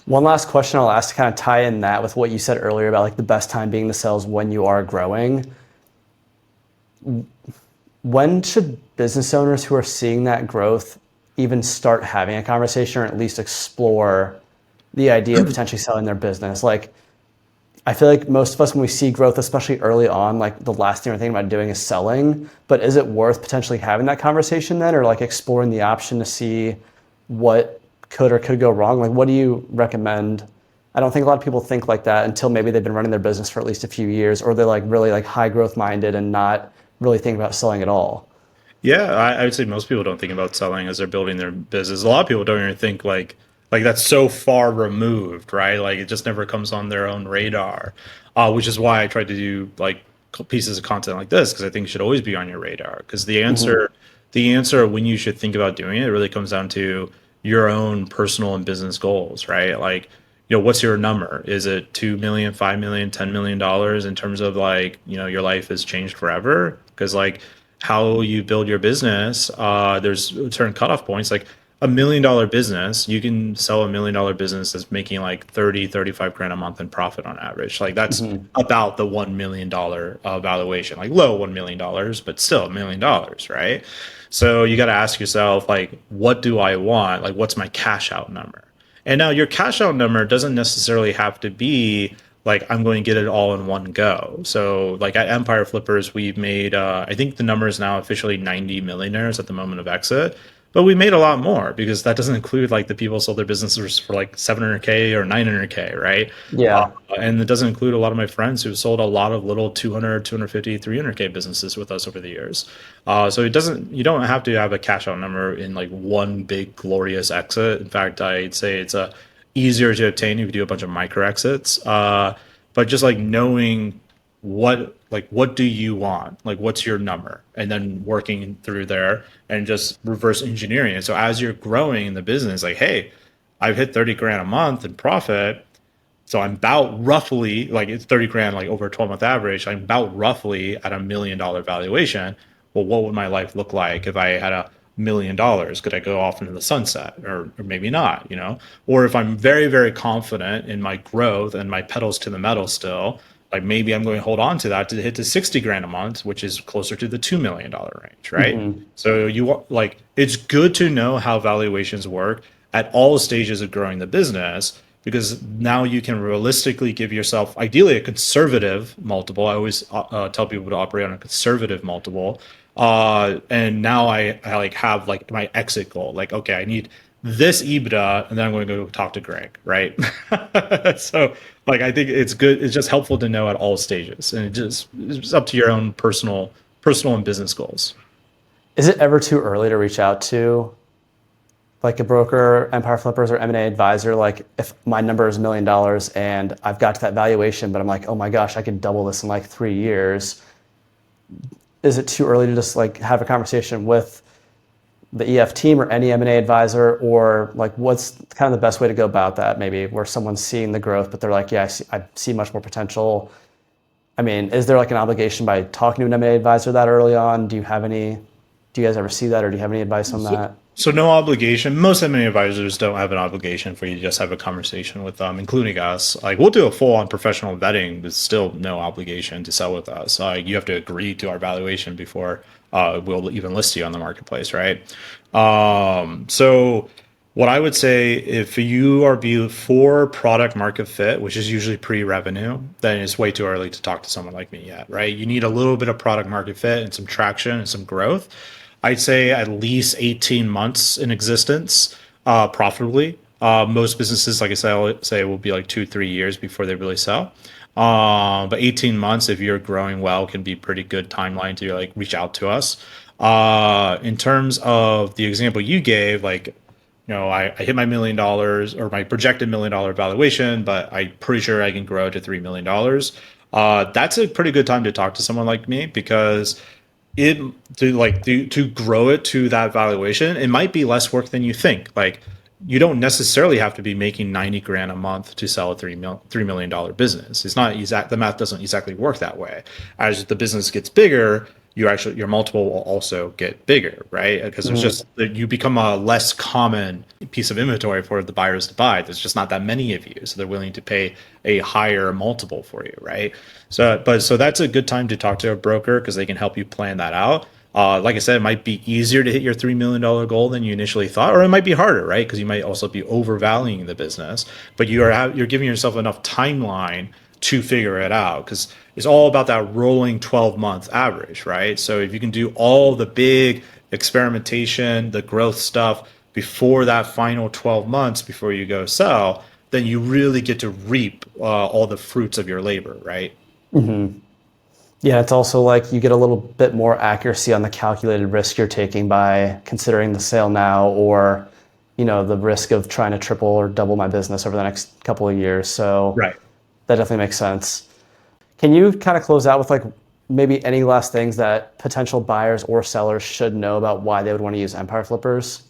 A: One last question I'll ask to kind of tie in that with what you said earlier about like the best time being to sales when you are growing. When should business owners who are seeing that growth even start having a conversation or at least explore the idea of potentially selling their business? Like, I feel like most of us, when we see growth, especially early on, like the last thing we're thinking about doing is selling. But is it worth potentially having that conversation then, or like exploring the option to see what could or could go wrong? Like, what do you recommend? I don't think a lot of people think like that until maybe they've been running their business for at least a few years, or they're like really like high growth minded and not really thinking about selling at all.
B: Yeah, I would say most people don't think about selling as they're building their business. A lot of people don't even think like that's so far removed, right? Like it just never comes on their own radar, which is why I try to do like pieces of content like this because I think it should always be on your radar. Because
A: Mm-hmm.
B: the answer when you should think about doing it really comes down to your own personal and business goals, right? Like, what's your number? Is it 2 million, 5 million, $10 million in terms of like, your life has changed forever? Because like how you build your business, there's certain cutoff points. Like $1 million business, you can sell $1 million business that's making like 35 grand a month in profit on average. Like that's
A: Mm-hmm.
B: about the $1 million valuation, like low $1 million, but still $1 million, right? So you got to ask yourself, like, what do I want? Like, what's my cash out number? And now your cash out number doesn't necessarily have to be like I'm going to get it all in one go. So like at Empire Flippers, we've made I think the number is now officially 90 millionaires at the moment of exit. But we made a lot more because that doesn't include like the people who sold their businesses for like 700K or 900K, right? Uh,
A: Yeah.
B: and it doesn't include a lot of my friends who sold a lot of little 200, 250, 300K businesses with us over the years. So you don't have to have a cash out number in like one big glorious exit. In fact, I'd say it's easier to obtain if you do a bunch of micro exits. But just like knowing what do you want, like what's your number, and then working through there and just reverse engineering it. So as you're growing in the business, like, hey, I've hit 30 grand a month in profit, so I'm about roughly like it's 30 grand like over a 12-month average. I'm about roughly at $1 million valuation. Well, what would my life look like if I had $1 million? Could I go off into the sunset or maybe not, Or if I'm very confident in my growth and my pedals to the metal still, like maybe I'm going to hold on to that to hit to 60 grand a month, which is closer to the $2 million range, right?
A: Mm-hmm.
B: So like it's good to know how valuations work at all stages of growing the business because now you can realistically give yourself ideally a conservative multiple. I always tell people to operate on a conservative multiple. And now I like have like my exit goal. Like, okay, I need this EBITDA, and then I'm going to go talk to Greg, right? So like I think it's good. It's just helpful to know at all stages, and it's up to your own personal and business goals.
A: Is it ever too early to reach out to like a broker, Empire Flippers, or M&A advisor? Like if my number is $1 million and I've got to that valuation, but I'm like, oh my gosh, I could double this in like 3 years. is it too early to just like have a conversation with the EF team or any M&A advisor, or like what's kind of the best way to go about that? Maybe where someone's seeing the growth, but they're like, yeah, I see much more potential. I mean, is there like an obligation by talking to an M&A advisor that early on? Do you guys ever see that, or do you have any advice on
B: So,
A: that?
B: so no obligation. Most M&A advisors don't have an obligation for you to just have a conversation with them, including us. Like we'll do a full-on professional vetting, but still no obligation to sell with us. You have to agree to our valuation before we'll even list you on the marketplace, right? So what I would say, if you are before product market fit, which is usually pre-revenue, then it's way too early to talk to someone like me yet, right? You need a little bit of product market fit and some traction and some growth. I'd say at least 18 months in existence profitably. Most businesses, like I said, I'll say will be like 2, 3 years before they really sell. But 18 months, if you're growing well, can be pretty good timeline to like reach out to us. In terms of the example you gave, like, I hit my $1 million or my projected $1 million valuation, but I'm pretty sure I can grow to $3 million. That's a pretty good time to talk to someone like me because it to grow it to that valuation, it might be less work than you think. Like you don't necessarily have to be making 90 grand a month to sell a $3 million business. It's not exact. The math doesn't exactly work that way. As the business gets bigger, your multiple will also get bigger, right? Because there's just you become a less common piece of inventory for the buyers to buy. There's just not that many of you, so they're willing to pay a higher multiple for you, right? So that's a good time to talk to a broker because they can help you plan that out. Like I said, it might be easier to hit your $3 million goal than you initially thought, or it might be harder, right? Because you might also be overvaluing the business, but you're giving yourself enough timeline to figure it out because it's all about that rolling 12-month average, right? So if you can do all the big experimentation, the growth stuff before that final 12 months before you go sell, then you really get to reap all the fruits of your labor, right?
A: Yeah, it's also like you get a little bit more accuracy on the calculated risk you're taking by considering the sale now, or the risk of trying to triple or double my business over the next couple of years. So
B: Right.
A: that definitely makes sense. Can you kind of close out with like maybe any last things that potential buyers or sellers should know about why they would want to use Empire Flippers?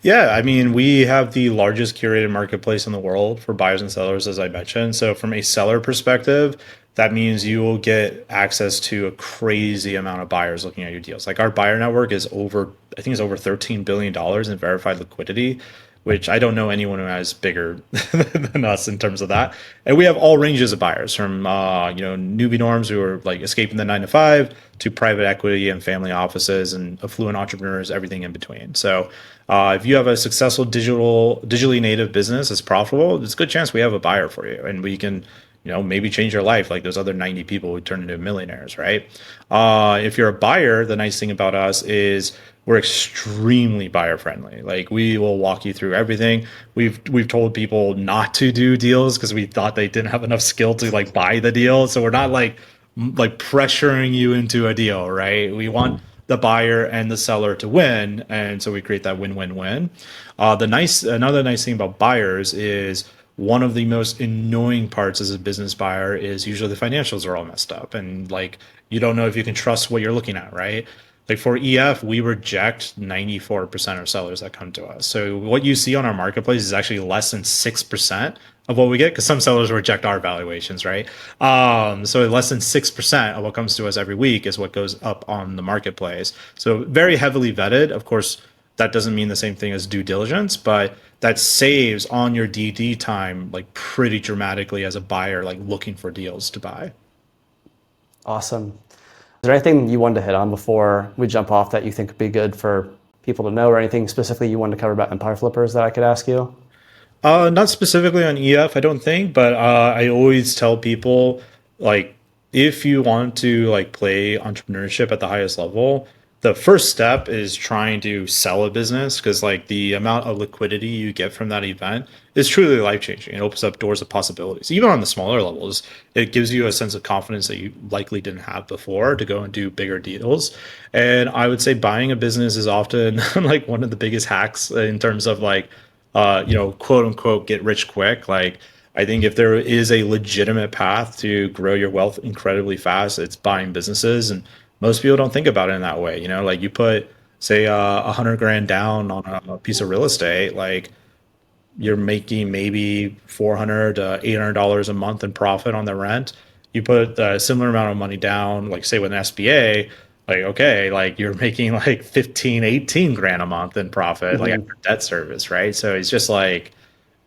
B: Yeah, I mean, we have the largest curated marketplace in the world for buyers and sellers, as I mentioned. So, from a seller perspective, that means you will get access to a crazy amount of buyers looking at your deals. Like our buyer network is I think it's over $13 billion in verified liquidity, which I don't know anyone who has bigger than us in terms of that. And we have all ranges of buyers from newbie norms who are like escaping the 9 to 5 to private equity and family offices and affluent entrepreneurs, everything in between. So if you have a successful digitally native business that's profitable, there's a good chance we have a buyer for you, and we can maybe change your life like those other 90 people who turned into millionaires, right? If you're a buyer, the nice thing about us is we're extremely buyer friendly. Like we will walk you through everything. We've told people not to do deals because we thought they didn't have enough skill to like buy the deal. So we're not like pressuring you into a deal, right? We want the buyer and the seller to win, and so we create that win-win-win. Another nice thing about buyers is one of the most annoying parts as a business buyer is usually the financials are all messed up and like you don't know if you can trust what you're looking at, right? Like for EF, we reject 94% of sellers that come to us. So what you see on our marketplace is actually less than 6% of what we get because some sellers reject our valuations, right? So less than 6% of what comes to us every week is what goes up on the marketplace. So very heavily vetted. Of course, that doesn't mean the same thing as due diligence, but that saves on your DD time like pretty dramatically as a buyer, like looking for deals to buy.
A: Awesome. Is there anything you wanted to hit on before we jump off that you think would be good for people to know, or anything specifically you wanted to cover about Empire Flippers that I could ask you?
B: Not specifically on EF, I don't think, but I always tell people like if you want to like play entrepreneurship at the highest level, the first step is trying to sell a business because like the amount of liquidity you get from that event is truly life changing. It opens up doors of possibilities. Even on the smaller levels, it gives you a sense of confidence that you likely didn't have before to go and do bigger deals. And I would say buying a business is often like one of the biggest hacks in terms of like quote unquote, get rich quick. Like, I think if there is a legitimate path to grow your wealth incredibly fast, it's buying businesses. And most people don't think about it in that way. Like you put, say, 100 grand down on a piece of real estate, like you're making maybe 400 to $800 a month in profit on the rent. You put a similar amount of money down, like say with an SBA, like okay, like you're making like 15, 18 grand a month in profit, like
A: Mhm.
B: after debt service, right? So it's just like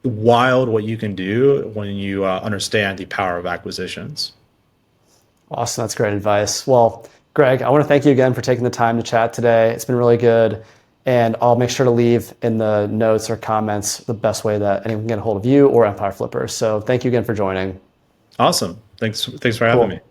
B: wild what you can do when you understand the power of acquisitions.
A: Awesome. That's great advice. Well, Greg, I want to thank you again for taking the time to chat today. It's been really good. And I'll make sure to leave in the notes or comments the best way that anyone can get a hold of you or Empire Flippers. So thank you again for joining.
B: Awesome. Thanks for having me.
A: Cool.